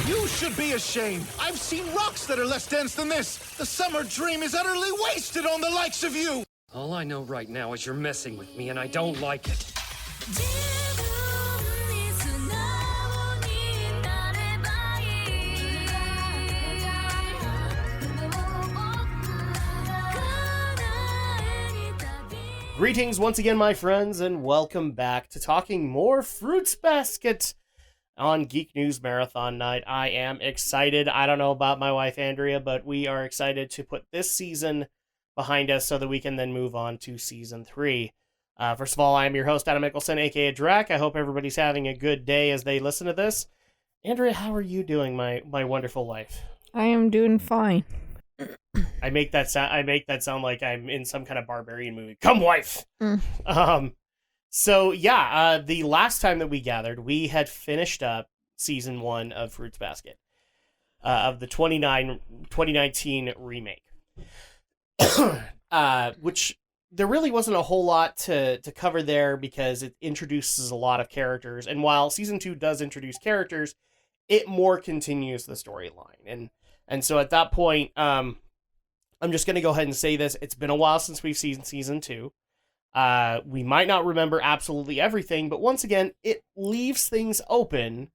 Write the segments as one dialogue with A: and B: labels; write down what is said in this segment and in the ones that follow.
A: You should be ashamed. I've seen rocks that are less dense than this. The summer dream is utterly wasted on the likes of you.
B: All I know right now is you're messing with me, and I don't like it.
C: Greetings once again, my friends, and welcome back to talking more Fruits Basket on Geek News Marathon Night. I am excited. I don't know about my wife, Andrea, but we are excited to put this season behind us so that we can then move on to Season 3. First of all, I'm your host, Adam Mickelson, a.k.a. Drac. I hope everybody's having a good day as they listen to this. Andrea, how are you doing, my wonderful wife?
D: I am doing fine.
C: I make that sound like I'm in some kind of barbarian movie. Come, wife! So yeah, the last time that we gathered, we had finished up Season 1 of Fruits Basket, of the 2019 remake. Which there really wasn't a whole lot to cover there because it introduces a lot of characters. And while Season 2 does introduce characters, it more continues the storyline. And so at that point, I'm just going to go ahead and say this. It's been a while since we've seen Season 2. We might not remember absolutely everything, but once again, it leaves things open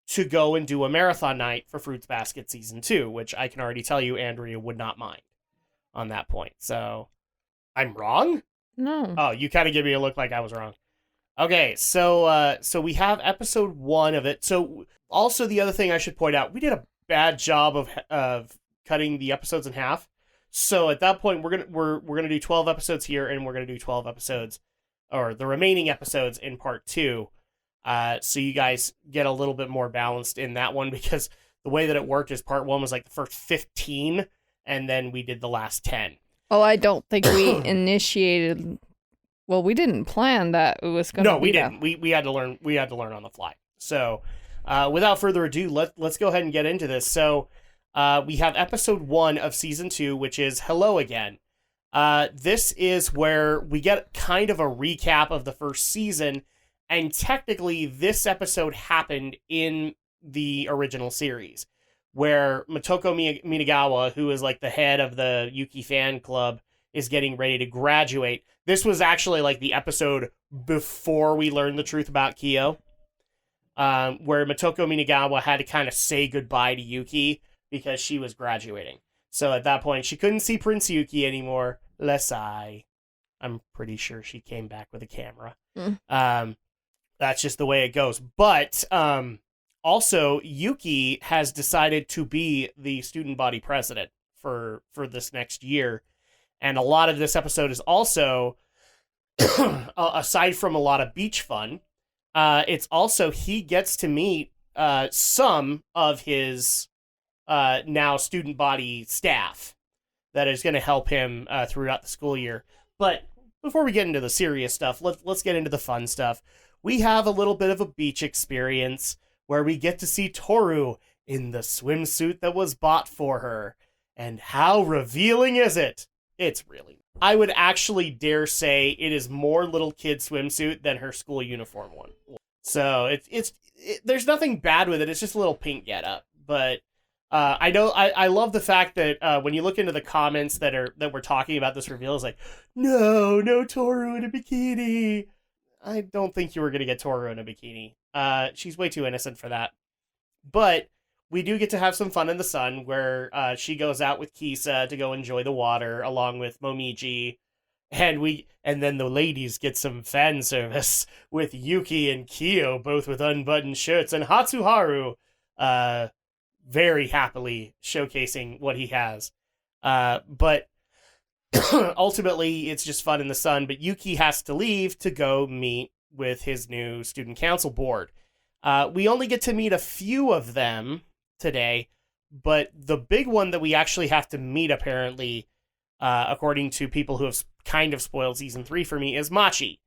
C: to go and do a marathon night for Fruits Basket Season 2, which I can already tell you Andrea would not mind on that point. So, I'm wrong?
D: No.
C: Oh, you kind of give me a look like I was wrong. Okay, so we have episode 1 of it. So, also the other thing I should point out, we did a bad job of cutting the episodes in half. So at that point, we're gonna do 12 episodes here, and we're gonna do 12 episodes, or the remaining episodes in part 2. So you guys get a little bit more balanced in that one, because the way that it worked is part 1 was like the first 15, and then we did the last 10.
D: Oh, I don't think we initiated. Well, we didn't plan that it was going to.
C: No, we didn't. We had to learn. We had to learn on the fly. So, without further ado, let's go ahead and get into this. So. We have episode 1 of season 2, which is Hello Again. This is where we get kind of a recap of the first season, and technically this episode happened in the original series, where Motoko Minagawa, who is like the head of the Yuki fan club, is getting ready to graduate. This was actually like the episode before we learned the truth about Kyo, where Motoko Minagawa had to kind of say goodbye to Yuki, because she was graduating. So at that point, she couldn't see Prince Yuki anymore. I'm pretty sure she came back with a camera. That's just the way it goes. But also, Yuki has decided to be the student body president for this next year. And a lot of this episode is also, aside from a lot of beach fun, it's also he gets to meet some of his now student body staff that is going to help him throughout the school year. But before we get into the serious stuff, let's get into the fun stuff. We have a little bit of a beach experience where we get to see Toru in the swimsuit that was bought for her. And how revealing is it? It's really... I would actually dare say it is more little kid swimsuit than her school uniform one. So there's nothing bad with it. It's just a little pink getup. But I love the fact that when you look into the comments that we're talking about this reveal, is like, no Toru in a bikini. I don't think you were gonna get Toru in a bikini. She's way too innocent for that. But we do get to have some fun in the sun, where she goes out with Kisa to go enjoy the water along with Momiji, and then the ladies get some fan service with Yuki and Kyo both with unbuttoned shirts, and Hatsuharu very happily showcasing what he has. But ultimately, it's just fun in the sun. But Yuki has to leave to go meet with his new student council board. We only get to meet a few of them today, but the big one that we actually have to meet, apparently, according to people who have kind of spoiled season 3 for me, is Machi.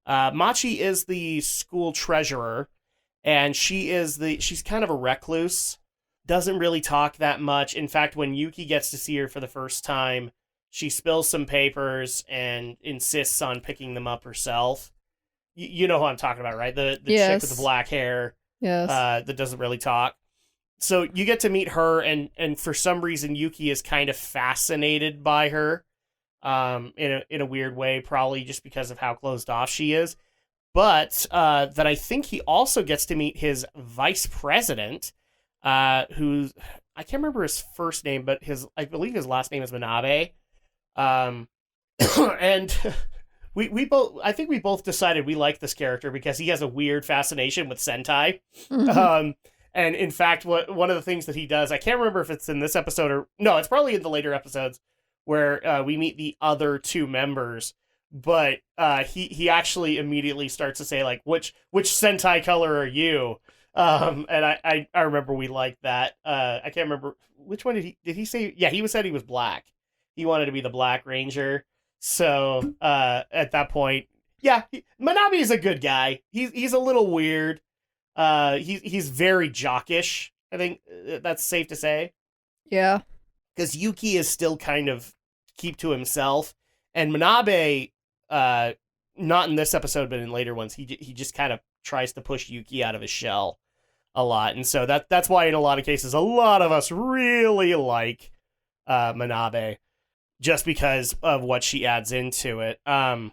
C: Machi is the school treasurer, and she's kind of a recluse. Doesn't really talk that much. In fact, when Yuki gets to see her for the first time, she spills some papers and insists on picking them up herself. You know who I'm talking about, right? The
D: Yes.
C: chick with the black hair.
D: Yes.
C: That doesn't really talk. So you get to meet her, and for some reason Yuki is kind of fascinated by her, in a weird way, probably just because of how closed off she is. But that I think he also gets to meet his vice president, who's, I can't remember his first name, but I believe his last name is Manabe. And we both, I think we both decided we like this character because he has a weird fascination with Sentai. And in fact, one of the things that he does, I can't remember if it's in this episode or no, it's probably in the later episodes where we meet the other two members. But he actually immediately starts to say, like, which Sentai color are you? And I remember we liked that. I can't remember which one did he say? Yeah, he said he was black. He wanted to be the Black Ranger. So at that point, yeah, Manabe is a good guy. He's a little weird. He's very jockish. I think that's safe to say.
D: Yeah.
C: Because Yuki is still kind of keep to himself, and Manabe, not in this episode, but in later ones, he just kind of tries to push Yuki out of his shell a lot, and so that's why in a lot of cases, a lot of us really like Manabe, just because of what she adds into it. But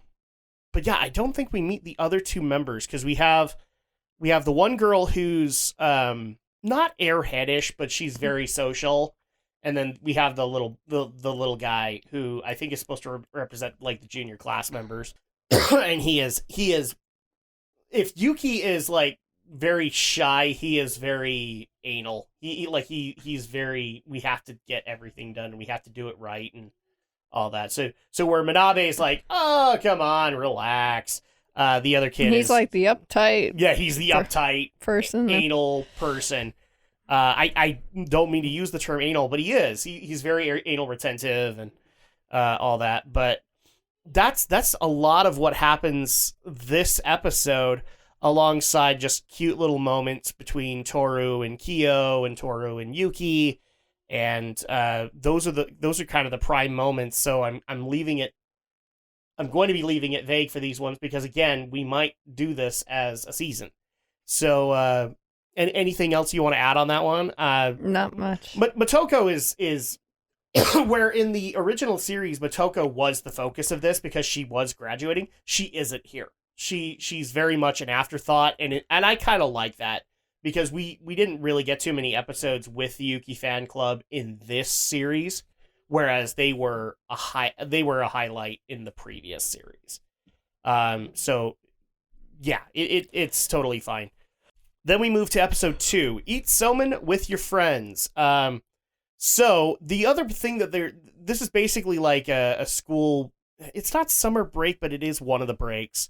C: yeah, I don't think we meet the other two members because we have the one girl who's not airheadish, but she's very social. And then we have the little guy who I think is supposed to represent like the junior class members. And he is, if Yuki is like very shy, he is very anal. He's very, we have to get everything done and we have to do it right and all that. So where Manabe is like, oh, come on, relax. The other kid
D: he's like the uptight.
C: Yeah, he's the uptight
D: person,
C: anal person. I don't mean to use the term anal, but he is. He's very anal retentive and all that. But that's a lot of what happens this episode, alongside just cute little moments between Toru and Kyo and Toru and Yuki, and those are kind of the prime moments. So I'm going to be leaving it vague for these ones because again, we might do this as a season. So. And anything else you want to add on that one?
D: Not much.
C: But Motoko is where in the original series, Motoko was the focus of this because she was graduating. She isn't here. She's very much an afterthought, and I kind of like that because we didn't really get too many episodes with the Yuki fan club in this series, whereas they were a highlight in the previous series. So yeah, it's totally fine. Then we move to episode 2, Eat Somen with Your Friends. So the other thing that this is basically like a school, it's not summer break, but it is one of the breaks,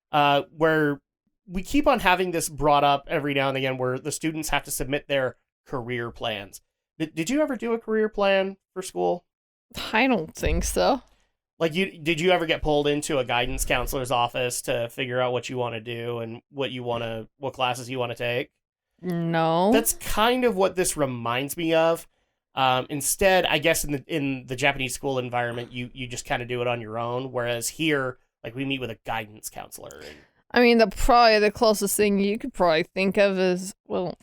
C: where we keep on having this brought up every now and again where the students have to submit their career plans. Did you ever do a career plan for school?
D: I don't think so.
C: Like, did you ever get pulled into a guidance counselor's office to figure out what you want to do and what classes you want to take?
D: No.
C: That's kind of what this reminds me of. Instead, I guess in the Japanese school environment, you just kind of do it on your own. Whereas here, like, we meet with a guidance counselor.
D: I mean, probably the closest thing you could probably think of is, well,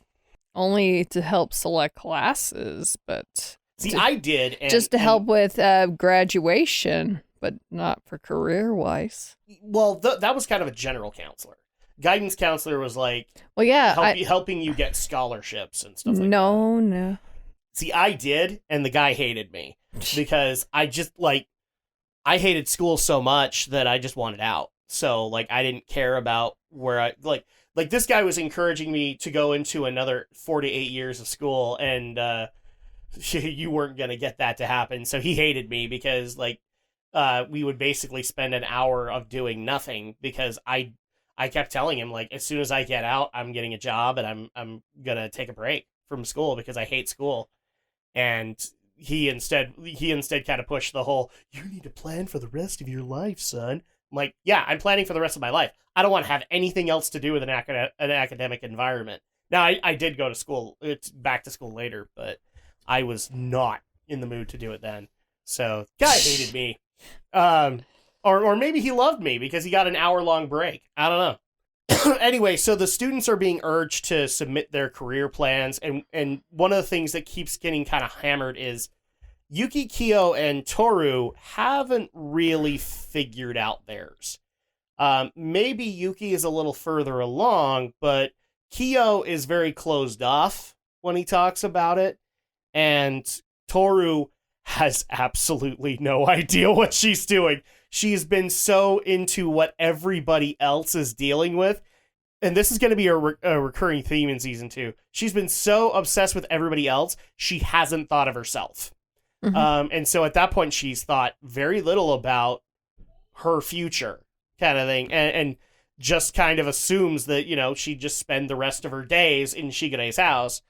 D: only to help select classes, but...
C: See, I did.
D: Just to help with graduation, but not for career-wise.
C: Well, that was kind of a general counselor. Guidance counselor was like,
D: well, yeah,
C: helping you get scholarships and stuff like that.
D: No.
C: See, I did, and the guy hated me because I hated school so much that I just wanted out. So, like, I didn't care about where like this guy was encouraging me to go into another 4 to 8 years of school, and you weren't going to get that to happen. So he hated me because, like, we would basically spend an hour of doing nothing because I kept telling him, like, as soon as I get out, I'm getting a job and I'm going to take a break from school because I hate school. And he instead kind of pushed the whole, you need to plan for the rest of your life, son. I'm like, yeah, I'm planning for the rest of my life. I don't want to have anything else to do with an academic environment. Now, I did go to school. It's back to school later, but I was not in the mood to do it then. So, guy hated me. Or maybe he loved me because he got an hour-long break. I don't know. Anyway, so the students are being urged to submit their career plans, and one of the things that keeps getting kind of hammered is Yuki, Kyo, and Toru haven't really figured out theirs. Maybe Yuki is a little further along, but Kyo is very closed off when he talks about it, and Toru has absolutely no idea what she's doing. She's been so into what everybody else is dealing with, and this is going to be a recurring theme in season 2. She's been so obsessed with everybody else, she hasn't thought of herself. And so at that point, she's thought very little about her future kind of thing, and just kind of assumes that, you know, she'd just spend the rest of her days in Shigere's house,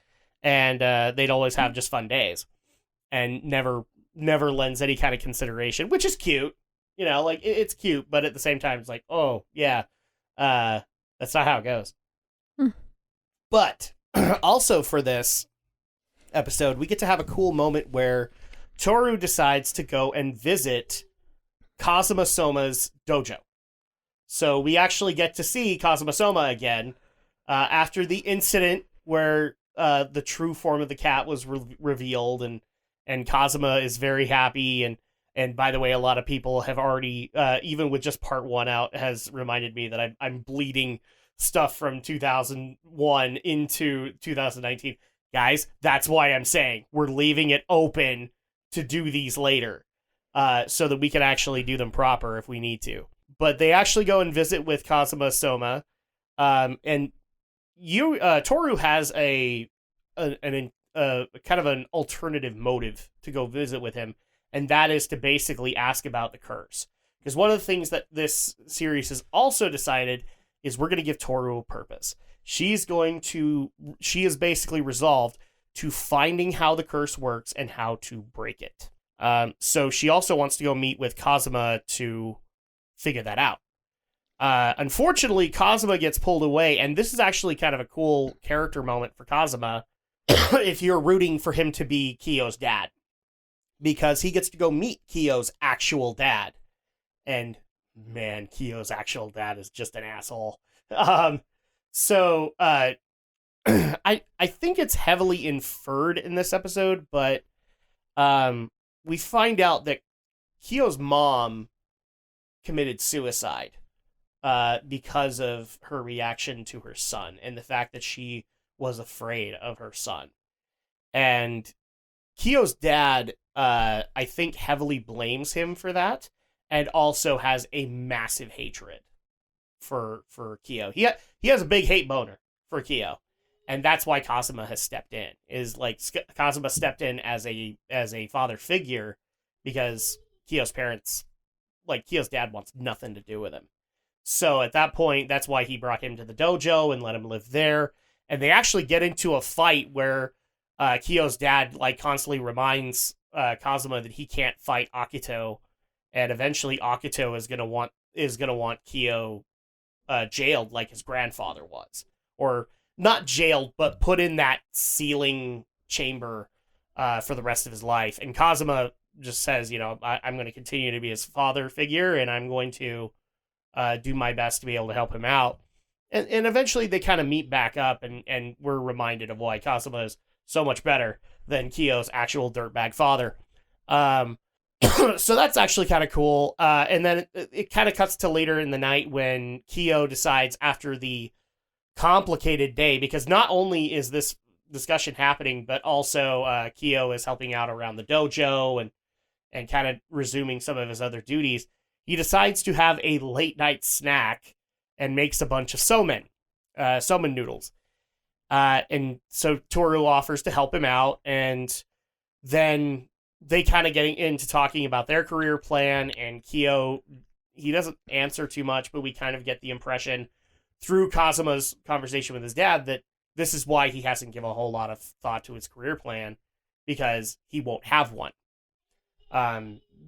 C: and they'd always have just fun days, and never lends any kind of consideration, which is cute. You know, like, it's cute, but at the same time, it's like, oh, yeah, that's not how it goes. But also for this episode, we get to have a cool moment where Toru decides to go and visit Kazuma Soma's dojo. So we actually get to see Kazuma Soma again after the incident where the true form of the cat was revealed, and Kazuma is very happy. And by the way, a lot of people have already, even with just part 1 out, has reminded me that I'm bleeding stuff from 2001 into 2019. Guys, that's why I'm saying we're leaving it open to do these later, so that we can actually do them proper if we need to. But they actually go and visit with Kazuma Soma, and Toru has a kind of an alternative motive to go visit with him, and that is to basically ask about the curse. Because one of the things that this series has also decided is we're going to give Toru a purpose. She is basically resolved to finding how the curse works and how to break it. So she also wants to go meet with Kazuma to figure that out. Unfortunately, Kazuma gets pulled away, and this is actually kind of a cool character moment for Kazuma if you're rooting for him to be Kyo's dad. Because he gets to go meet Kyo's actual dad. And, man, Kyo's actual dad is just an asshole. I think it's heavily inferred in this episode, but we find out that Kyo's mom committed suicide because of her reaction to her son and the fact that she was afraid of her son. And Kyo's dad, I think, heavily blames him for that, and also has a massive hatred for Kyo. He has a big hate boner for Kyo. And that's why Kazuma has stepped in. Kazuma stepped in as a father figure because Kyo's parents, Kyo's dad wants nothing to do with him. So at that point, that's why he brought him to the dojo and let him live there. And they actually get into a fight where Kyo's dad constantly reminds Kazuma that he can't fight Akito, and eventually Akito is gonna want Kyo jailed like his grandfather was, or not jailed, but put in that sealing chamber for the rest of his life. And Kazuma just says, I'm going to continue to be his father figure, and I'm going to do my best to be able to help him out. And eventually they kind of meet back up, and we're reminded of why Kazuma is so much better than Kyo's actual dirtbag father. So that's actually kind of cool. And then it kind of cuts to later in the night when Kyo decides, after the complicated day, because not only is this discussion happening, but also Kyo is helping out around the dojo and kind of resuming some of his other duties. He decides to have a late night snack and makes a bunch of somen noodles. And so Toru offers to help him out, and then they kind of getting into talking about their career plan, and Kyo, he doesn't answer too much, but we kind of get the impression through Kazuma's conversation with his dad that this is why he hasn't given a whole lot of thought to his career plan, because he won't have one.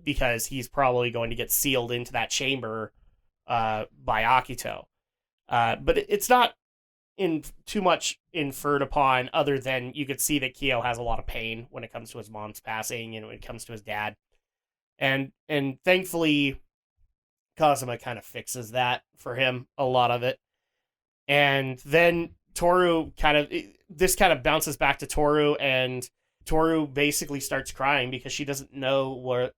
C: Because he's probably going to get sealed into that chamber by Akito. But it's not too much inferred upon, other than you could see that Kyo has a lot of pain when it comes to his mom's passing and when it comes to his dad. And thankfully, Kazuma kind of fixes that for him, a lot of it. And then Toru this kind of bounces back to Toru, and Toru basically starts crying because she doesn't know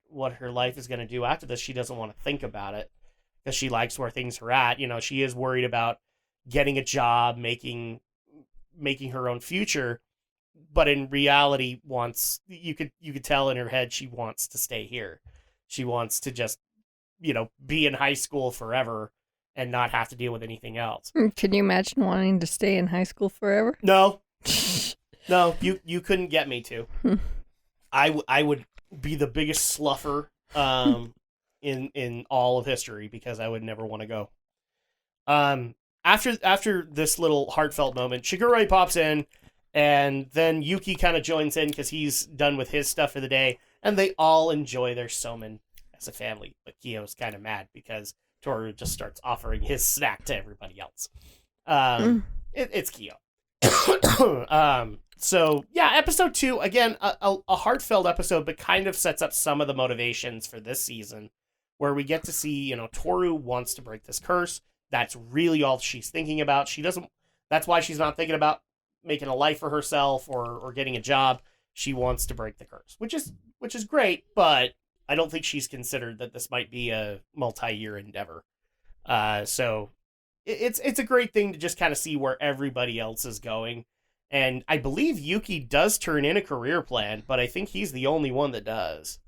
C: what her life is going to do after this. She doesn't want to think about it because she likes where things are at. She is worried about getting a job, making her own future, but in reality you could tell in her head she wants to stay here. She wants to just, be in high school forever and not have to deal with anything else.
D: Can you imagine wanting to stay in high school forever?
C: No. No, you couldn't get me to. I would be the biggest sluffer in all of history because I would never want to go. After this little heartfelt moment, Shigure pops in, and then Yuki kind of joins in because he's done with his stuff for the day, and they all enjoy their somen as a family. But Kiyo's kind of mad because Toru just starts offering his snack to everybody else. It's Kiyo. So yeah, episode 2, again, a heartfelt episode, but kind of sets up some of the motivations for this season, where we get to see, Toru wants to break this curse. That's really all she's thinking about. That's why she's not thinking about making a life for herself or getting a job. She wants to break the curse, which is great, but I don't think she's considered that this might be a multi-year endeavor. So it's a great thing to just kind of see where everybody else is going. And I believe Yuki does turn in a career plan, but I think he's the only one that does.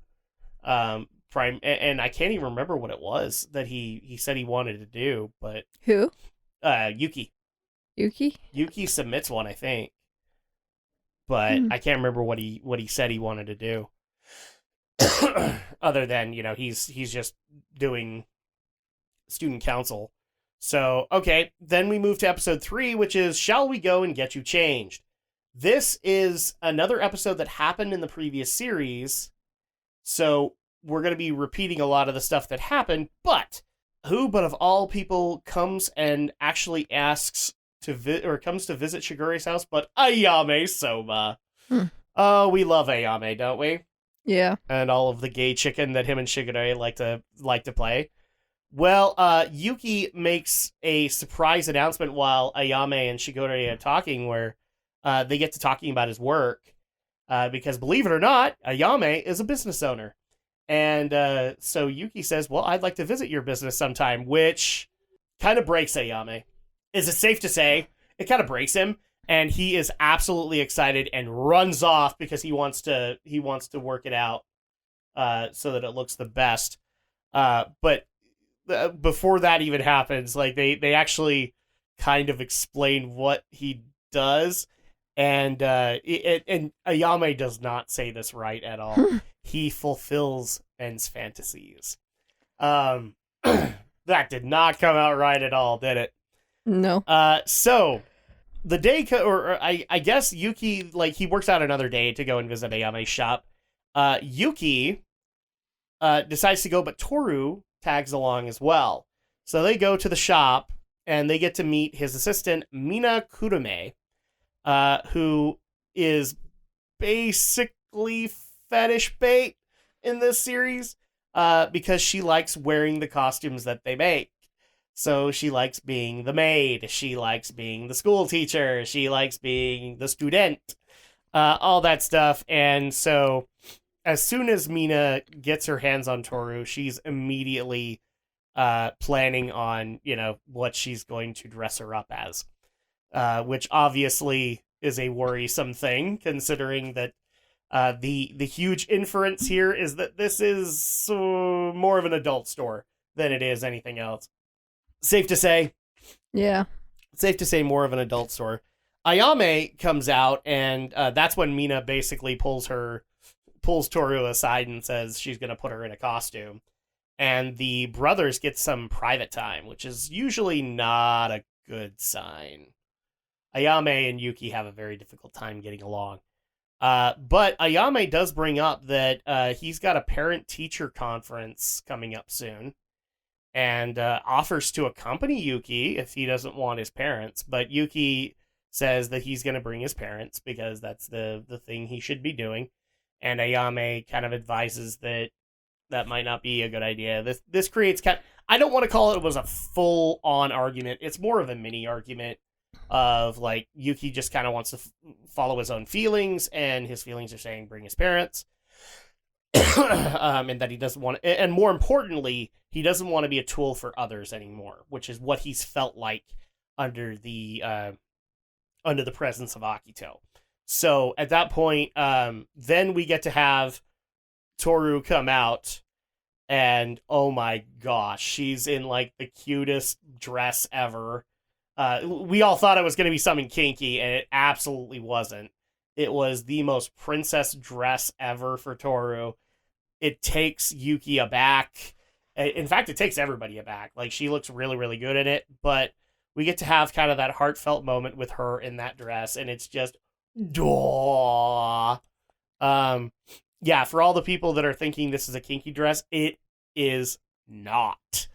C: And I can't even remember what it was that he said he wanted to do, but
D: Who?
C: Yuki.
D: Yuki?
C: Yuki submits one, I think. But I can't remember what he said he wanted to do. Other than, he's just doing student council. So, okay, then we move to episode 3, which is Shall We Go and Get You Changed? This is another episode that happened in the previous series, so we're going to be repeating a lot of the stuff that happened, but who but of all people comes and actually asks comes to visit Shigure's house but Ayame Soma. Oh, we love Ayame, don't we?
D: Yeah.
C: And all of the gay chicken that him and Shigure like to play. Well, Yuki makes a surprise announcement while Ayame and Shigure are talking, where they get to talking about his work, because believe it or not, Ayame is a business owner. And so Yuki says, well, I'd like to visit your business sometime, which kind of breaks Ayame. Is it safe to say? It kind of breaks him, and he is absolutely excited and runs off because he wants to work it out so that it looks the best. But before that even happens, like they actually kind of explain what he does, and and Ayame does not say this right at all. He fulfills En's fantasies. That did not come out right at all, did it?
D: No.
C: So the day, I guess Yuki, like, he works out another day to go and visit Ayame's shop. Yuki decides to go, but Toru tags along as well. So they go to the shop, and they get to meet his assistant, Mina Kurume, who is basically fetish bait in this series, because she likes wearing the costumes that they make. So she likes being the maid, she likes being the school teacher, she likes being the student, all that stuff. And so as soon as Mina gets her hands on Toru, she's immediately planning on, what she's going to dress her up as, which obviously is a worrisome thing, considering that the huge inference here is that this is more of an adult store than it is anything else. Safe to say.
D: Yeah.
C: Safe to say more of an adult store. Ayame comes out, and that's when Mina basically pulls Toru aside and says she's going to put her in a costume. And the brothers get some private time, which is usually not a good sign. Ayame and Yuki have a very difficult time getting along. But Ayame does bring up that he's got a parent-teacher conference coming up soon, and offers to accompany Yuki if he doesn't want his parents. But Yuki says that he's going to bring his parents because that's the thing he should be doing. And Ayame kind of advises that might not be a good idea. This creates I don't want to call it was a full-on argument. It's more of a mini argument of, like, Yuki just kind of wants to follow his own feelings, and his feelings are saying bring his parents. And that he doesn't want to, and more importantly, he doesn't want to be a tool for others anymore, which is what he's felt like under the presence of Akito. So at that point, then we get to have Toru come out, and oh my gosh, she's in like the cutest dress ever. We all thought it was going to be something kinky, and it absolutely wasn't. It was the most princess dress ever for Toru. It takes Yuki aback. In fact, it takes everybody aback. Like, she looks really, really good in it, but we get to have kind of that heartfelt moment with her in that dress, and it's just, duh. Yeah, for all the people that are thinking this is a kinky dress, it is not.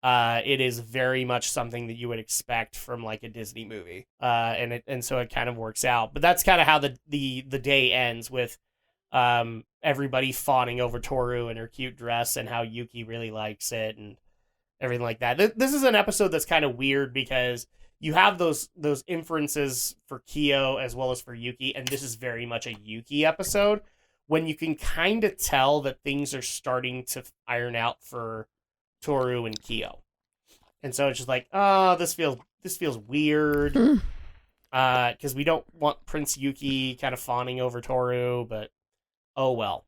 C: It is very much something that you would expect from like a Disney movie, and so it kind of works out. But that's kind of how the day ends, with everybody fawning over Toru and her cute dress, and how Yuki really likes it and everything like that. This is an episode that's kind of weird because you have those inferences for Kyo as well as for Yuki, and this is very much a Yuki episode when you can kind of tell that things are starting to iron out for Toru and Kyo. And so it's just like, oh, this feels weird. Because we don't want Prince Yuki kind of fawning over Toru, but oh well.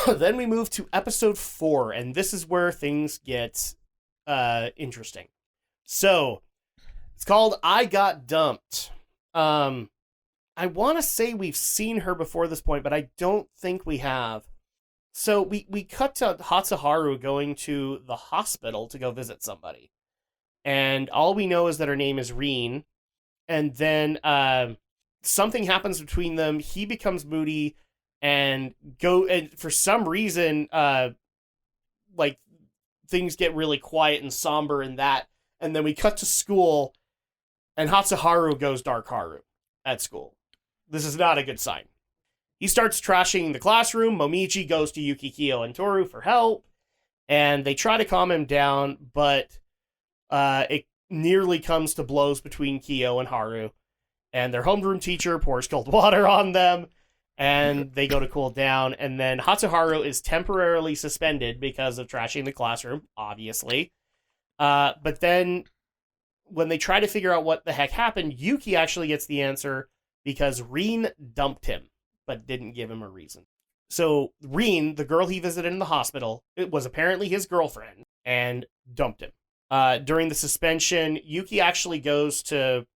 C: Then we move to episode 4, and this is where things get interesting. So it's called I Got Dumped. I want to say we've seen her before this point, but I don't think we have. So we cut to Hatsuharu going to the hospital to go visit somebody. And all we know is that her name is Rin. And then something happens between them. He becomes moody and for some reason, like, things get really quiet and somber in that. And then we cut to school, and Hatsuharu goes Dark Haru at school. This is not a good sign. He starts trashing the classroom. Momichi goes to Yuki, Kyo, and Toru for help, and they try to calm him down, but it nearly comes to blows between Kyo and Haru, and their homeroom teacher pours cold water on them, and they go to cool down, and then Hatsuharu is temporarily suspended because of trashing the classroom, obviously. But then, when they try to figure out what the heck happened, Yuki actually gets the answer because Rin dumped him, but didn't give him a reason. So Rin, the girl he visited in the hospital, it was apparently his girlfriend, and dumped him. During the suspension, Yuki actually goes to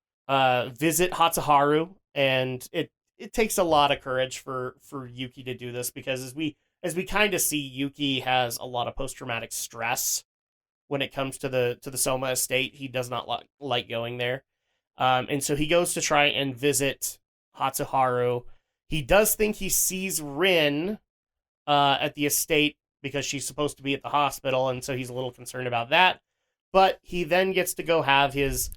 C: visit Hatsuharu, and it takes a lot of courage for Yuki to do this, because as we kind of see, Yuki has a lot of post-traumatic stress when it comes to the Soma estate. He does not like going there. And so he goes to try and visit Hatsuharu. He does think he sees Rin at the estate because she's supposed to be at the hospital, and so he's a little concerned about that. But he then gets to go have his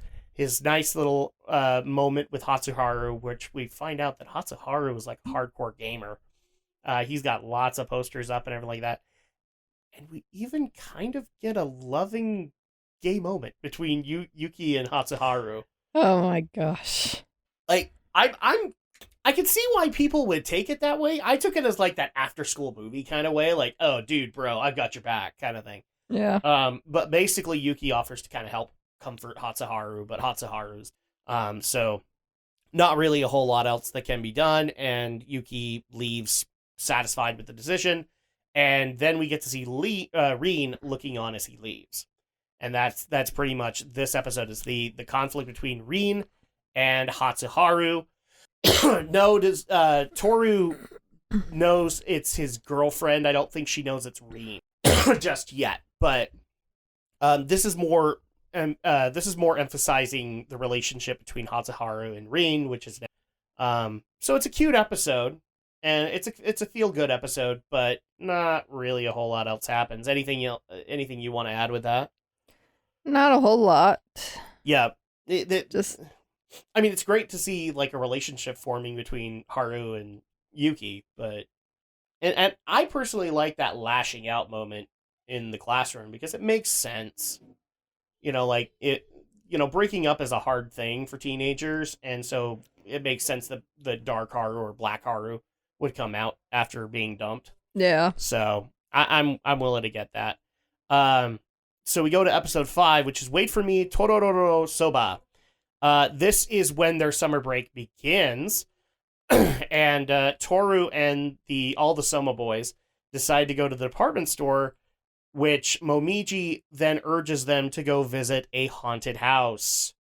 C: nice little moment with Hatsuharu, which we find out that Hatsuharu is like a hardcore gamer. He's got lots of posters up and everything like that. And we even kind of get a loving gay moment between Yuki and Hatsuharu.
D: Oh my gosh.
C: Like, I can see why people would take it that way. I took it as like that after school movie kind of way, like, oh dude, bro, I've got your back kind of thing.
D: Yeah.
C: But basically Yuki offers to kind of help comfort Hatsuharu, but Hatsuharu's so not really a whole lot else that can be done, and Yuki leaves satisfied with the decision. And then we get to see Rin looking on as he leaves. And that's pretty much this episode, is the conflict between Rin and Hatsuharu. Toru knows it's his girlfriend. I don't think she knows it's Rin just yet. But this is more emphasizing the relationship between Hatsuharu and Rin, which is so it's a cute episode. And it's a feel-good episode, but not really a whole lot else happens. Anything you want to add with that?
D: Not a whole lot.
C: Yeah. I mean, it's great to see like a relationship forming between Haru and Yuki, but and I personally like that lashing out moment in the classroom because it makes sense. Like it, breaking up is a hard thing for teenagers, and so it makes sense that the dark Haru or black Haru would come out after being dumped.
D: Yeah.
C: So I'm willing to get that. So we go to episode 5, which is Wait for Me, Torororo Soba. This is when their summer break begins, and Toru and all the Soma boys decide to go to the department store, which Momiji then urges them to go visit a haunted house.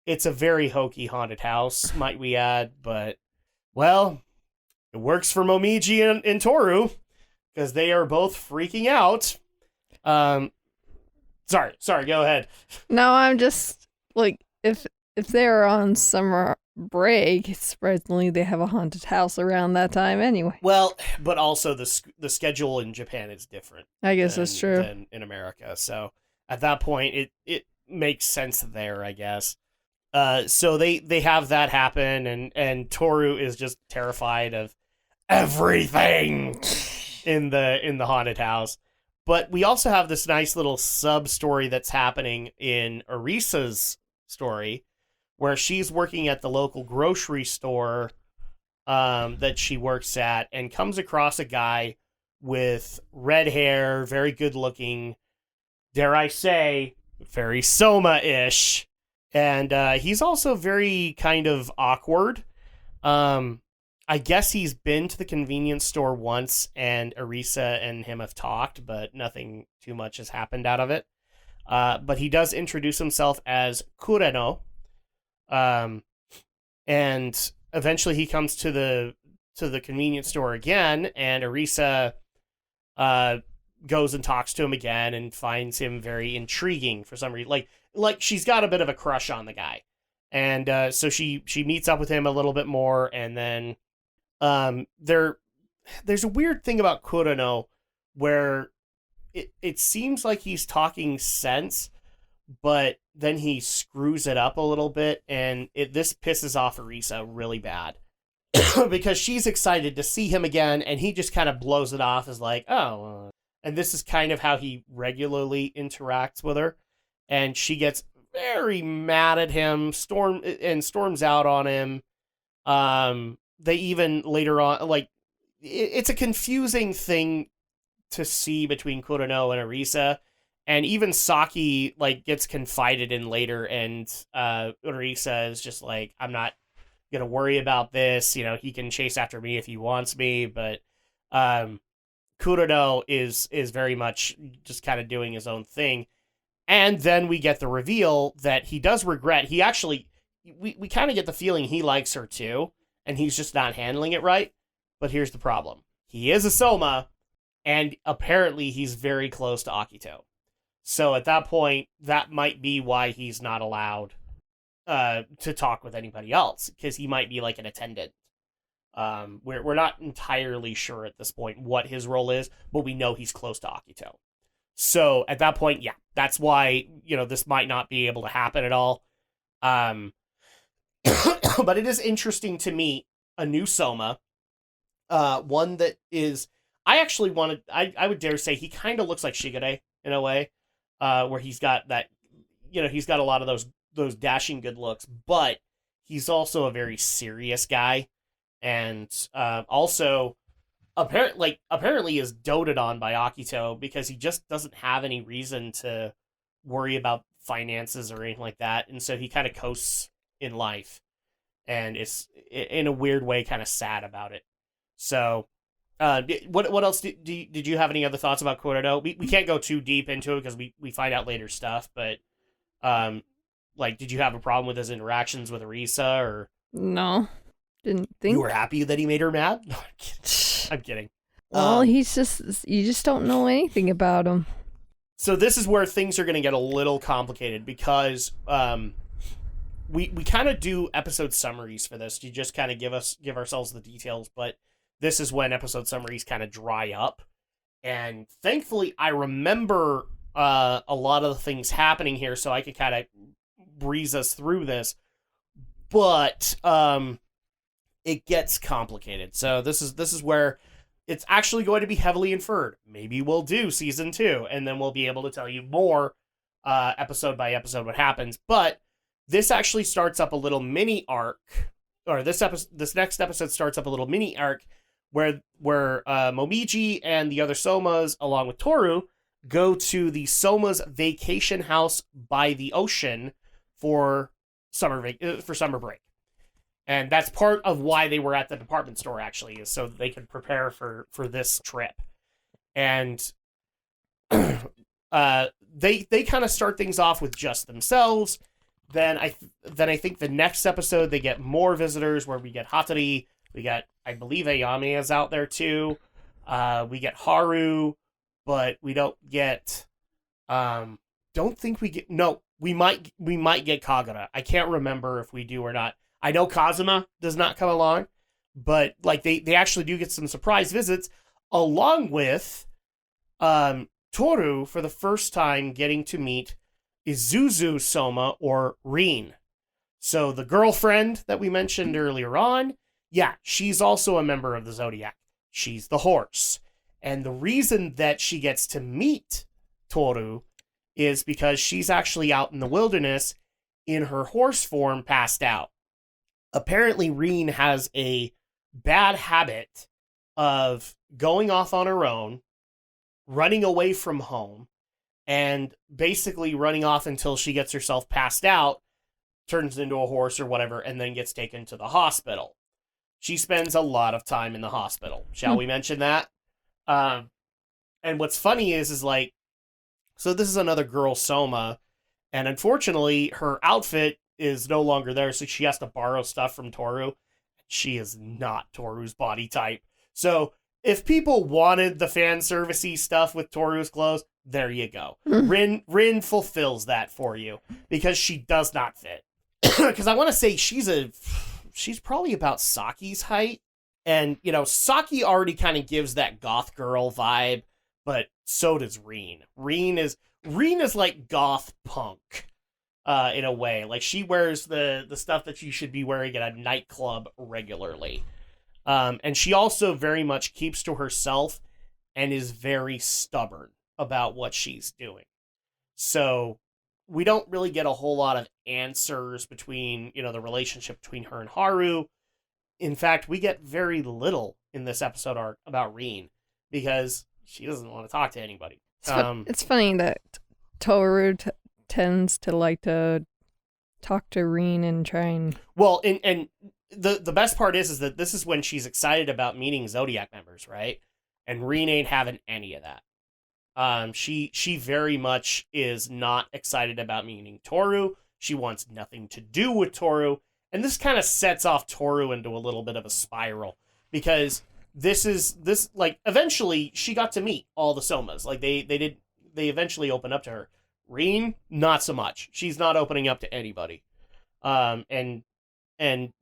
C: It's a very hokey haunted house, might we add, but, well, it works for Momiji and Toru, because they are both freaking out. Sorry, go ahead.
D: No, I'm just, like, if they're on summer break, surprisingly they have a haunted house around that time anyway.
C: Well, but also the schedule in Japan is different.
D: I guess that's true.
C: Than in America. So at that point, it makes sense there, I guess. So they have that happen, and Toru is just terrified of everything in the haunted house. But we also have this nice little sub story that's happening in Arisa's story, where she's working at the local grocery store that she works at, and comes across a guy with red hair, very good looking, dare I say, very Soma-ish. And he's also very kind of awkward. I guess he's been to the convenience store once, and Arisa and him have talked, but nothing too much has happened out of it. But he does introduce himself as Kureno. And eventually he comes to the convenience store again, and Arisa goes and talks to him again and finds him very intriguing for some reason. Like she's got a bit of a crush on the guy. And so she meets up with him a little bit more, and then there's a weird thing about Kureno where it seems like he's talking sense, but then he screws it up a little bit, and this pisses off Arisa really bad. Because she's excited to see him again, and he just kind of blows it off as like, oh. And this is kind of how he regularly interacts with her. And she gets very mad at him, storms out on him. They even later on, like, it's a confusing thing to see between Kureno and Arisa. And even Saki, like, gets confided in later, and Arisa is just like, I'm not gonna worry about this. He can chase after me if he wants me, but Kureno is very much just kind of doing his own thing. And then we get the reveal that he does regret. He actually, we kind of get the feeling he likes her too, and he's just not handling it right. But here's the problem. He is a Soma, and apparently he's very close to Akito. So at that point, that might be why he's not allowed to talk with anybody else, because he might be like an attendant. We're not entirely sure at this point what his role is, but we know he's close to Akito. So at that point, yeah, that's why, this might not be able to happen at all. But it is interesting to meet a new Soma, one that is, I would dare say he kind of looks like Shigure in a way, where he's got that, he's got a lot of those dashing good looks, but he's also a very serious guy, and also apparently is doted on by Akito because he just doesn't have any reason to worry about finances or anything like that, and so he kind of coasts in life, and it's in a weird way kind of sad about it. So what else did you have any other thoughts about Kureno? We can't go too deep into it because we find out later stuff, but did you have a problem with his interactions with Arisa, or
D: No, didn't think.
C: you were happy that he made her mad? No, I'm kidding.
D: Well, you just don't know anything about him.
C: So this is where things are going to get a little complicated, because we kind of do episode summaries for this to just kind of give ourselves the details, but this is when episode summaries kind of dry up. And thankfully, I remember a lot of the things happening here, so I could kind of breeze us through this. But it gets complicated. So this is where it's actually going to be heavily inferred. Maybe we'll do season 2, and then we'll be able to tell you more episode by episode what happens. But this actually starts up a little mini arc, or this next episode starts up a little mini arc where Momiji and the other Somas, along with Toru, go to the Soma's vacation house by the ocean for summer break. And that's part of why they were at the department store, actually, is so that they could prepare for this trip. And they kind of start things off with just themselves. Then I think the next episode they get more visitors, where we get Hattori, we got, I believe, Ayame is out there too. We get Haru, but we don't get. Don't think we get. No, we might get Kagura. I can't remember if we do or not. I know Kazuma does not come along, but like they actually do get some surprise visits, along with Toru for the first time getting to meet Izuzu Soma, or Rin. So the girlfriend that we mentioned earlier on, yeah, she's also a member of the Zodiac. She's the horse. And the reason that she gets to meet Toru is because she's actually out in the wilderness in her horse form, passed out. Apparently, Rin has a bad habit of going off on her own, running away from home, and basically running off until she gets herself passed out, turns into a horse or whatever, and then gets taken to the hospital. She spends a lot of time in the hospital. Shall we mention that? And what's funny is like, so this is another girl Soma, and unfortunately, her outfit is no longer there, so she has to borrow stuff from Toru. She is not Toru's body type. So if people wanted the fan servicey stuff with Toru's clothes, there you go. Rin fulfills that for you, because she does not fit. Because I want to say she's probably about Saki's height, and you know, Saki already kind of gives that goth girl vibe, but so does Rin. Rin is like goth punk. In a way, like she wears the stuff that you should be wearing at a nightclub regularly. And she also very much keeps to herself and is very stubborn about what she's doing. So we don't really get a whole lot of answers between, you know, the relationship between her and Haru. In fact, we get very little in this episode arc about Rin, because she doesn't want to talk to anybody.
D: It's funny that Toru tends to like to talk to Rin and try and...
C: Well, and the best part is that this is when she's excited about meeting Zodiac members, right? And Rin ain't having any of that. She very much is not excited about meeting Toru. She wants nothing to do with Toru. And this kind of sets off Toru into a little bit of a spiral, because eventually she got to meet all the Somas. Like they eventually open up to her. Rin, not so much. She's not opening up to anybody. And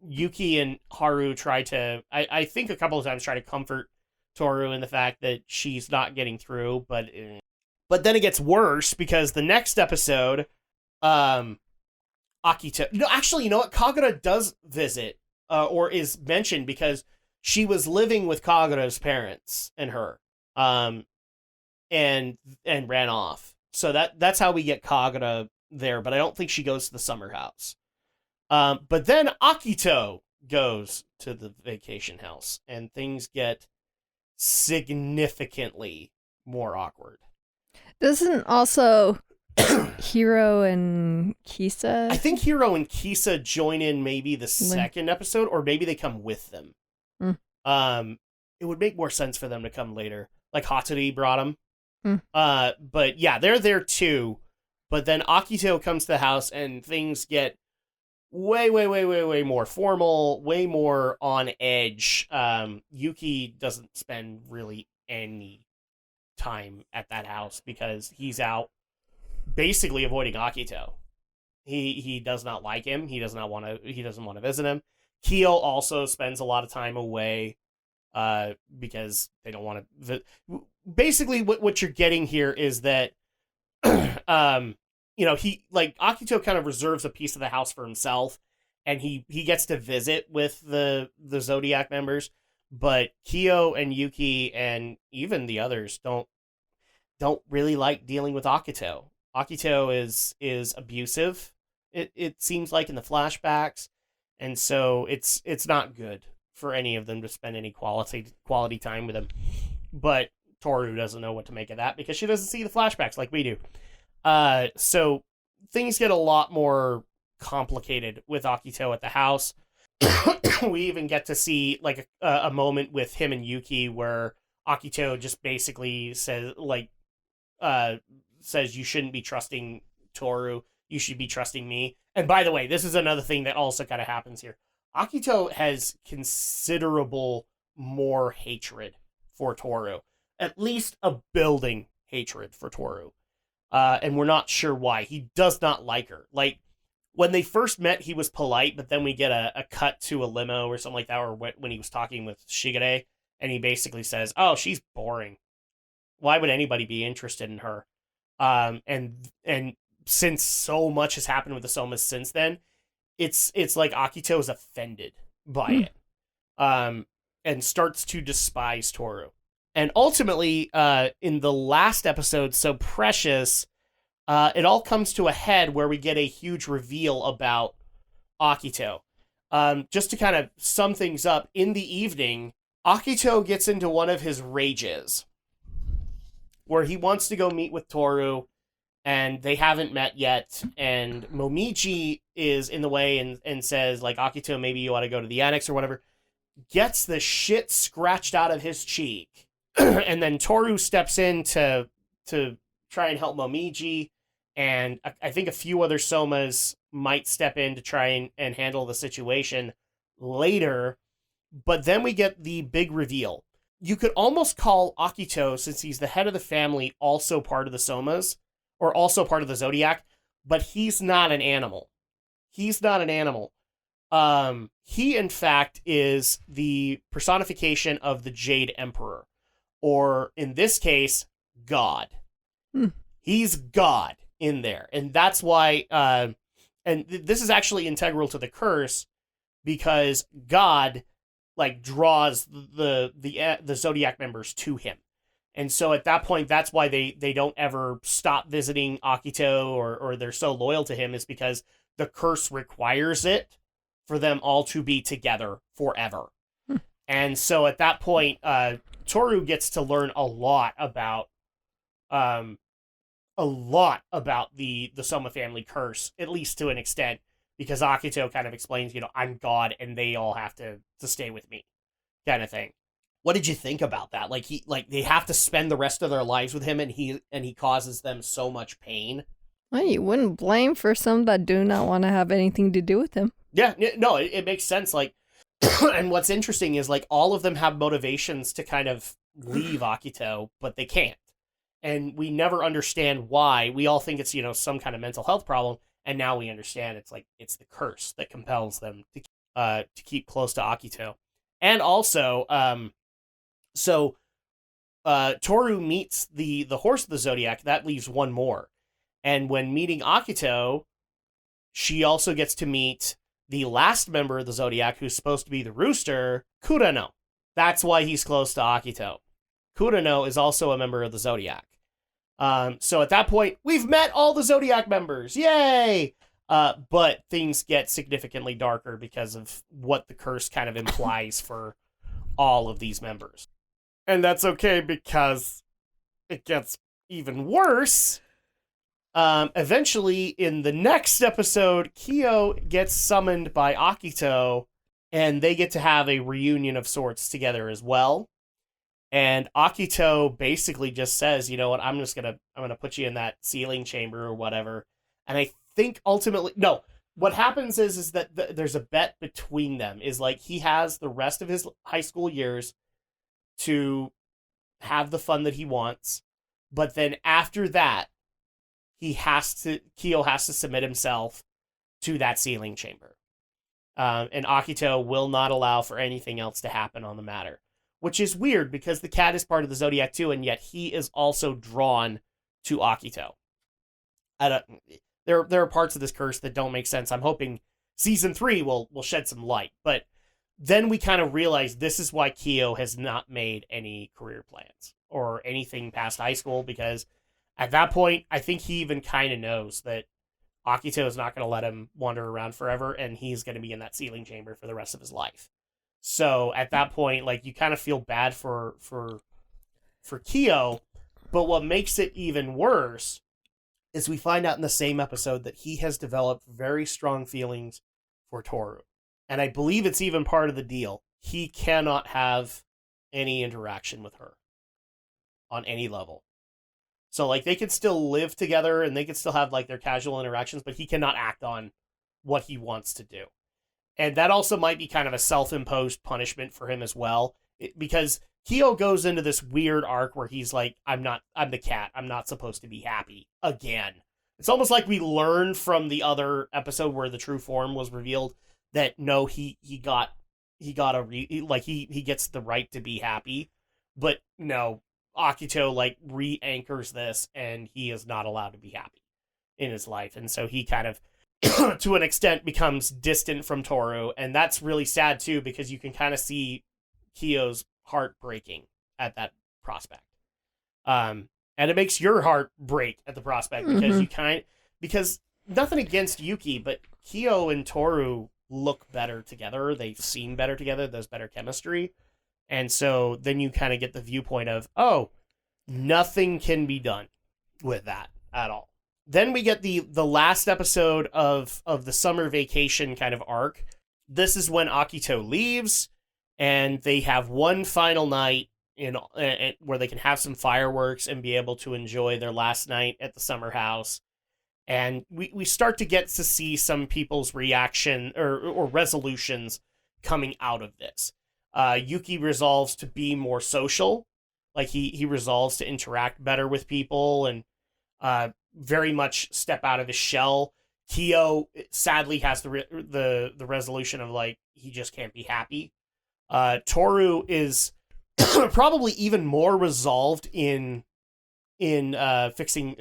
C: Yuki and Haru try to, I think a couple of times, try to comfort Toru in the fact that she's not getting through, but then it gets worse, because the next episode, Akito, no, actually, you know what? Kagura does visit, or is mentioned, because she was living with Kagura's parents and her, and ran off. So that's how we get Kagura there, but I don't think she goes to the summer house. But then Akito goes to the vacation house, and things get significantly more awkward.
D: Doesn't also Hiro and Kisa...
C: I think Hiro and Kisa join in maybe the second episode, or maybe they come with them. It would make more sense for them to come later. Like Hattori brought them. But yeah, they're there too. But then Akito comes to the house, and things get way more formal, way more on edge. Yuki doesn't spend really any time at that house, because he's out basically avoiding Akito. He does not like him. He doesn't want to visit him. Kyo also spends a lot of time away, because they don't want to. Basically, what you're getting here is that, he, like, Akito kind of reserves a piece of the house for himself, and he gets to visit with the Zodiac members, But Kyo and Yuki and even the others don't really like dealing with Akito. Akito is abusive. It seems like in the flashbacks, and so it's not good for any of them to spend any quality time with him. But Toru doesn't know what to make of that because she doesn't see the flashbacks like we do. So things get a lot more complicated with Akito at the house. We even get to see like a moment with him and Yuki where Akito just basically says you shouldn't be trusting Toru, you should be trusting me. And by the way, this is another thing that also kind of happens here. Akito has considerable more hatred for Toru, at least a building hatred for Toru. And we're not sure why. He does not like her. Like, when they first met, he was polite, but then we get a cut to a limo or something like that, or when he was talking with Shigure, and he basically says, "Oh, she's boring. Why would anybody be interested in her?" And since so much has happened with the Somas since then, it's like Akito is offended by it, and starts to despise Toru. And ultimately, in the last episode, So Precious, it all comes to a head where we get a huge reveal about Akito. Just to kind of sum things up, in the evening, Akito gets into one of his rages where he wants to go meet with Toru, and they haven't met yet, and Momiji is in the way and says, like, Akito, maybe you ought to go to the annex or whatever. Gets the shit scratched out of his cheek. And then Toru steps in to try and help Momiji, and I think a few other Somas might step in to try and handle the situation later. But then we get the big reveal. You could almost call Akito, since he's the head of the family, also part of the Somas, or also part of the Zodiac, but he's not an animal. He's not an animal. He, in fact, is the personification of the Jade Emperor, or in this case, God. He's God in there, and that's why. This is actually integral to the curse, because God like draws the Zodiac members to him, and so at that point, that's why they don't ever stop visiting Akito, or they're so loyal to him, is because the curse requires it for them all to be together forever. And so at that point, Toru gets to learn a lot about the Soma family curse, at least to an extent, because Akito kind of explains, I'm God and they all have to stay with me, kind of thing. What did you think about that? Like they have to spend the rest of their lives with him, and he causes them so much pain.
D: Well, you wouldn't blame for some that do not want to have anything to do with him.
C: Yeah, no, it makes sense. Like, and what's interesting is like all of them have motivations to kind of leave Akito, but they can't. And we never understand why. We all think it's, some kind of mental health problem, and now we understand it's like it's the curse that compels them to keep close to Akito. And also, Toru meets the horse of the Zodiac. That leaves one more. And when meeting Akito, she also gets to meet the last member of the Zodiac, who's supposed to be the rooster, Kurano. That's why he's close to Akito. Kurano is also a member of the Zodiac. So at that point, we've met all the Zodiac members. Yay! But things get significantly darker because of what the curse kind of implies for all of these members. And that's okay, because it gets even worse. Eventually, in the next episode, Kyo gets summoned by Akito, and they get to have a reunion of sorts together as well. And Akito basically just says, you know what, I'm gonna put you in that sealing chamber or whatever. And I think ultimately, no, what happens is that there's a bet between them, is like he has the rest of his high school years to have the fun that he wants, but then after that, Kyo has to submit himself to that sealing chamber. And Akito will not allow for anything else to happen on the matter. Which is weird, because the cat is part of the Zodiac too, and yet he is also drawn to Akito. There are parts of this curse that don't make sense. I'm hoping season 3 will shed some light. But then we kind of realize this is why Kyo has not made any career plans or anything past high school, because at that point, I think he even kind of knows that Akito is not going to let him wander around forever, and he's going to be in that sealing chamber for the rest of his life. So at that point, like, you kind of feel bad for Kyo, but what makes it even worse is we find out in the same episode that he has developed very strong feelings for Toru. And I believe it's even part of the deal. He cannot have any interaction with her on any level. So, like, they could still live together and they could still have, like, their casual interactions, but he cannot act on what he wants to do. And that also might be kind of a self-imposed punishment for him as well, because Kyo goes into this weird arc where he's like, I'm the cat. I'm not supposed to be happy again. It's almost like we learned from the other episode where the true form was revealed that no, he gets the right to be happy, but no, Akito like re-anchors this, and he is not allowed to be happy in his life, and so he kind of, to an extent, becomes distant from Toru, and that's really sad too, because you can kind of see Kyo's heart breaking at that prospect, and it makes your heart break at the prospect because because nothing against Yuki, but Kyo and Toru look better together. They seem better together. There's better chemistry. And so then you kind of get the viewpoint of, oh, nothing can be done with that at all. Then we get the last episode of the summer vacation kind of arc. This is when Akito leaves, and they have one final night where they can have some fireworks and be able to enjoy their last night at the summer house. And we start to get to see some people's reaction or resolutions coming out of this. Yuki resolves to be more social. Like he resolves to interact better with people and very much step out of his shell. Kyo sadly has the resolution of like he just can't be happy. Toru is probably even more resolved in fixing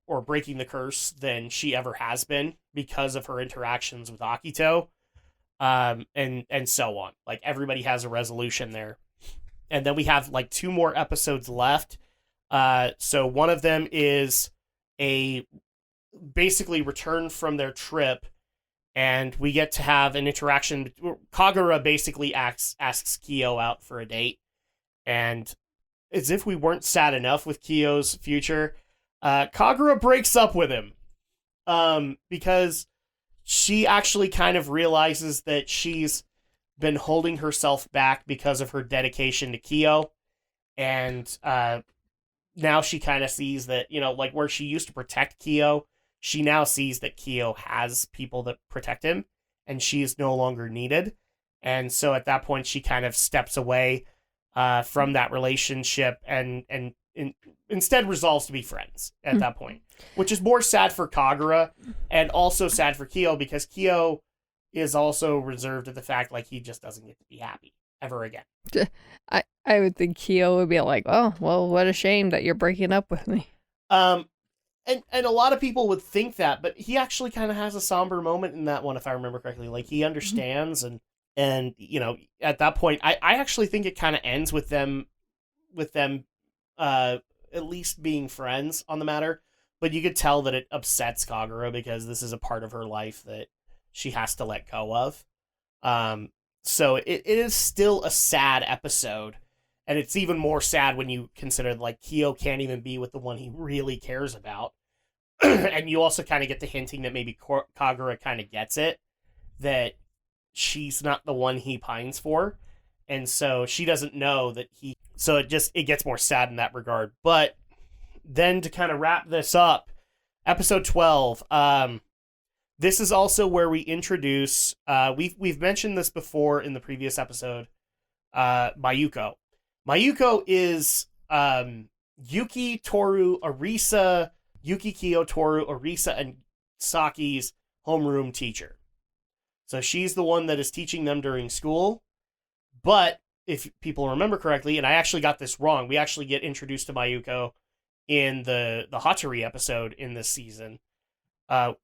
C: or breaking the curse than she ever has been because of her interactions with Akito, and so on. Like everybody has a resolution there, and then we have like 2 more episodes left. So one of them is a basically return from their trip, and we get to have an interaction. Kagura basically asks Kyo out for a date, and as if we weren't sad enough with Kyo's future, Kagura breaks up with him because she actually kind of realizes that she's been holding herself back because of her dedication to Kyo, and now she kind of sees that, you know, like where she used to protect Kyo, she now sees that Kyo has people that protect him, and she is no longer needed. And so at that point, she kind of steps away from that relationship and instead resolves to be friends at that point, which is more sad for Kagura and also sad for Kyo, because Kyo is also reserved to the fact like he just doesn't get to be happy ever again.
D: I would think Kyo would be like, oh, well, what a shame that you're breaking up with me.
C: And a lot of people would think that, but he actually kind of has a somber moment in that one, if I remember correctly. Like he understands and you know, at that point, I actually think it kind of ends with them at least being friends on the matter. But you could tell that it upsets Kagura because this is a part of her life that she has to let go of. So it is still a sad episode, and it's even more sad when you consider like Kyo can't even be with the one he really cares about. And you also kind of get the hinting that maybe Kagura kind of gets it, that she's not the one he pines for, and so she doesn't know that so it gets more sad in that regard. But then to kind of wrap this up, episode 12, this is also where we introduce we've mentioned this before in the previous episode, Mayuko. Mayuko is Yuki, Toru, Arisa, Yuki, Kyo, Toru, Arisa, and Saki's homeroom teacher. So she's the one that is teaching them during school. But if people remember correctly, and I actually got this wrong, we actually get introduced to Mayuko in the Hatori episode in this season,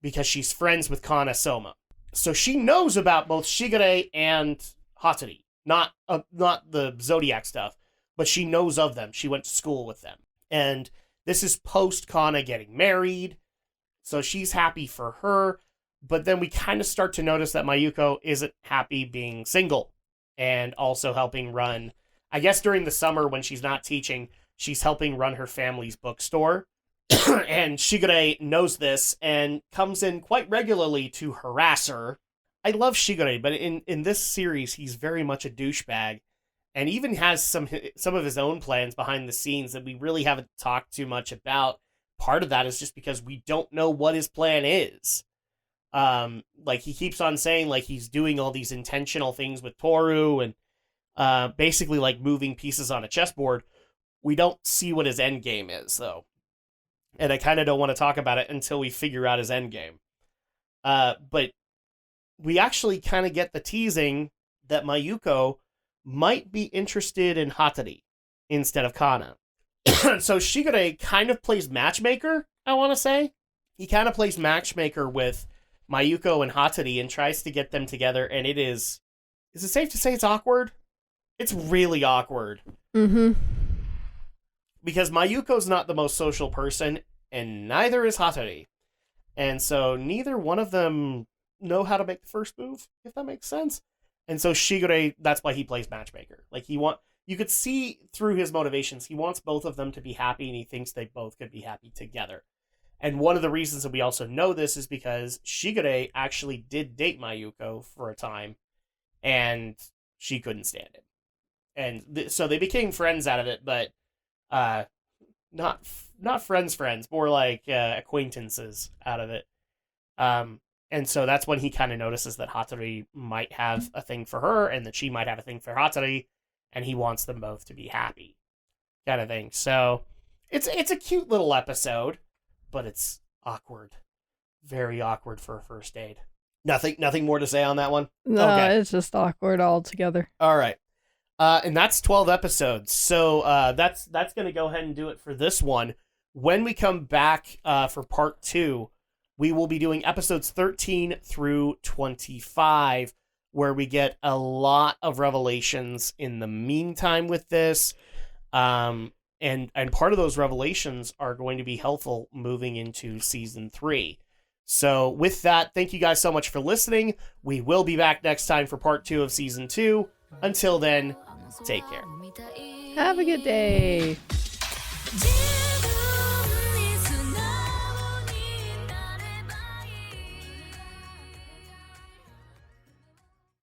C: because she's friends with Kana Soma. So she knows about both Shigure and Hatori. Not the Zodiac stuff, but she knows of them. She went to school with them. And this is post Kana getting married, so she's happy for her. But then we kind of start to notice that Mayuko isn't happy being single and also helping run, I guess during the summer when she's not teaching, she's helping run her family's bookstore. And Shigure knows this and comes in quite regularly to harass her. I love Shigure, but in this series, he's very much a douchebag and even has some of his own plans behind the scenes that we really haven't talked too much about. Part of that is just because we don't know what his plan is. Like he keeps on saying like he's doing all these intentional things with Toru and basically like moving pieces on a chessboard. We don't see what his end game is though. And I kind of don't want to talk about it until we figure out his end game. But we actually kind of get the teasing that Mayuko might be interested in Hatori instead of Kana. So Shigure kind of plays matchmaker, I want to say. He kind of plays matchmaker with Mayuko and Hatori and tries to get them together, and it is it safe to say it's awkward? It's really awkward.
D: Mm-hmm.
C: Because Mayuko's not the most social person, and neither is Hatori. And so neither one of them know how to make the first move, if that makes sense. And so Shigure, that's why he plays matchmaker. Like you could see through his motivations, he wants both of them to be happy, and he thinks they both could be happy together. And one of the reasons that we also know this is because Shigure actually did date Mayuko for a time, and she couldn't stand it. And so they became friends out of it, but not friends, more like acquaintances out of it. And so that's when he kind of notices that Hatori might have a thing for her and that she might have a thing for Hatori, and he wants them both to be happy, kind of thing. So it's a cute little episode, but it's awkward, very awkward for a first date. Nothing more to say on that one?
D: No,
C: okay.
D: It's just awkward altogether.
C: All right. And that's 12 episodes. So that's going to go ahead and do it for this one. When we come back for part 2, we will be doing episodes 13 through 25, where we get a lot of revelations in the meantime with this. And part of those revelations are going to be helpful moving into season 3. So with that, thank you guys so much for listening. We will be back next time for part 2 of season 2. Until then, take care.
D: Have a good day.